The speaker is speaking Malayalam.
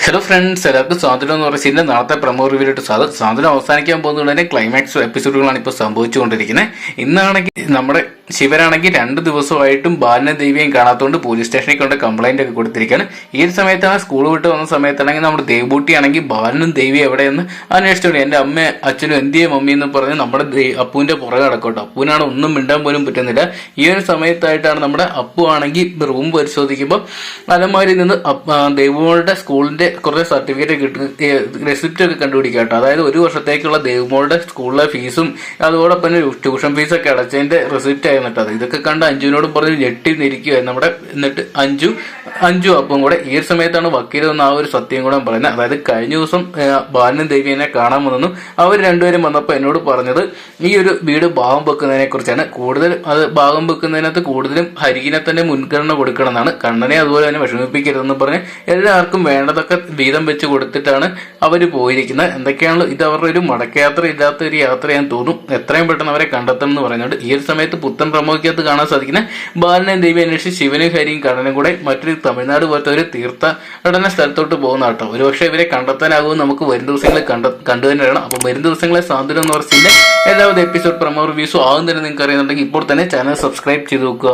ഹലോ ഫ്രണ്ട്സ്, എല്ലാവർക്കും സ്വാതന്ത്ര്യം എന്ന് പറയുന്ന നാളത്തെ പ്രമോ റിവ്യൂട്ട് സ്വാതന്ത്ര്യം അവസാനിക്കാൻ പോകുന്നതുകൊണ്ട് ക്ലൈമാക്സ് എപ്പിസോഡുകളാണ് ഇപ്പോൾ സംഭവിച്ചുകൊണ്ടിരിക്കുന്നത്. ഇന്നാണെങ്കിൽ നമ്മുടെ ശിവനാണെങ്കിൽ 2 ദിവസമായിട്ടും ബാലനെ ദേവിയെയും കാണാത്തതുകൊണ്ട് പോലീസ് സ്റ്റേഷനിൽ കൊണ്ട് കംപ്ലൈന്റ് ഒക്കെ കൊടുത്തിരിക്കുകയാണ്. ഈ ഒരു സമയത്താണ് സ്കൂൾ വിട്ട് വന്ന സമയത്താണെങ്കിൽ നമ്മുടെ ദേവൂട്ടി ആണെങ്കിൽ ബാലനും ദേവി എവിടെയെന്ന് അന്വേഷിച്ചോളൂ. എൻ്റെ അമ്മ അച്ഛനും എന്തിയെ മമ്മി എന്ന് പറഞ്ഞ് നമ്മുടെ അപ്പുവിന്റെ പുറകെ നടക്കട്ടോ. അപ്പുവിനാണ് ഒന്നും മിണ്ടാൻ പോലും പറ്റുന്നില്ല. ഈ ഒരു സമയത്തായിട്ടാണ് നമ്മുടെ അപ്പു ആണെങ്കിൽ റൂം പരിശോധിക്കുമ്പോൾ അലമാരിൽ നിന്ന് ദേവുമോളുടെ സ്കൂളിന്റെ കുറച്ച് സർട്ടിഫിക്കറ്റ് റെസിപ്റ്റ് ഒക്കെ കണ്ടുപിടിക്കുക കേട്ടോ. അതായത് 1 വർഷത്തേക്കുള്ള ദേവുമോളുടെ സ്കൂളിലെ ഫീസും അതോടൊപ്പം ട്യൂഷൻ ഫീസൊക്കെ അടച്ചതിന്റെ റെസിപ്റ്റ് ആയിരുന്നു കേട്ടോ. ഇതൊക്കെ കണ്ട് അഞ്ജുവിനോട് പറഞ്ഞ് ഞെട്ടി നിരിക്കുകയായിരുന്നു നമ്മുടെ. എന്നിട്ട് അഞ്ജു അപ്പം കൂടെ ഈ ഒരു സമയത്താണ് വക്കീൽ വന്ന് ആ ഒരു സത്യം കൂടെ പറയുന്നത്. അതായത് കഴിഞ്ഞ ദിവസം ബാലനും ദേവിയെ കാണാൻ വന്നെന്നും അവർ രണ്ടുപേരും വന്നപ്പോൾ എന്നോട് പറഞ്ഞത് ഈ ഒരു വീട് ഭാഗം വെക്കുന്നതിനെ കുറിച്ചാണ്. അത് ഭാഗം വെക്കുന്നതിനകത്ത് കൂടുതലും ഹരികിനെ തന്നെ മുൻഗണന കൊടുക്കണം എന്നാണ്. കണ്ണനെ അതുപോലെ തന്നെ വിഷമിപ്പിക്കരുതെന്ന് പറഞ്ഞ് എല്ലാവർക്കും വേണ്ടതൊക്കെ വീതം വെച്ച് കൊടുത്തിട്ടാണ് അവർ പോയിരിക്കുന്നത്. എന്തൊക്കെയാണല്ലോ ഇത് അവരുടെ ഒരു മടക്കയാത്ര ഇല്ലാത്ത ഒരു യാത്രയാന്ന് തോന്നും. എത്രയും പെട്ടെന്ന് അവരെ കണ്ടെത്തണം എന്ന് പറയുന്നുണ്ട്. ഈ ഒരു സമയത്ത് പുത്തൻ പ്രമോക്കകത്ത് കാണാൻ സാധിക്കുന്ന ബാലനെയും ദേവി അന്വേഷിച്ച് ശിവനും ഹരിയും കണ്ണനും കൂടെ മറ്റൊരു തമിഴ്നാട് പോലത്തെ ഒരു തീർത്ഥാടന സ്ഥലത്തോട്ട് പോകുന്ന കേട്ടോ. ഒരുപക്ഷെ ഇവരെ കണ്ടെത്താനാകുമെന്ന് നമുക്ക് വരും ദിവസങ്ങളിൽ കണ്ടു തന്നെ വേണം. അപ്പം വരും ദിവസങ്ങളെ സ്വാതന്ത്ര്യം എന്ന് പറഞ്ഞ എല്ലാവിധ എപ്പിസോഡ് പ്രമോ റിവ്യൂസും ആകും തന്നെ നിങ്ങൾക്ക് അറിയുന്നുണ്ടെങ്കിൽ ഇപ്പോൾ തന്നെ ചാനൽ സബ്സ്ക്രൈബ് ചെയ്ത് നോക്കുക.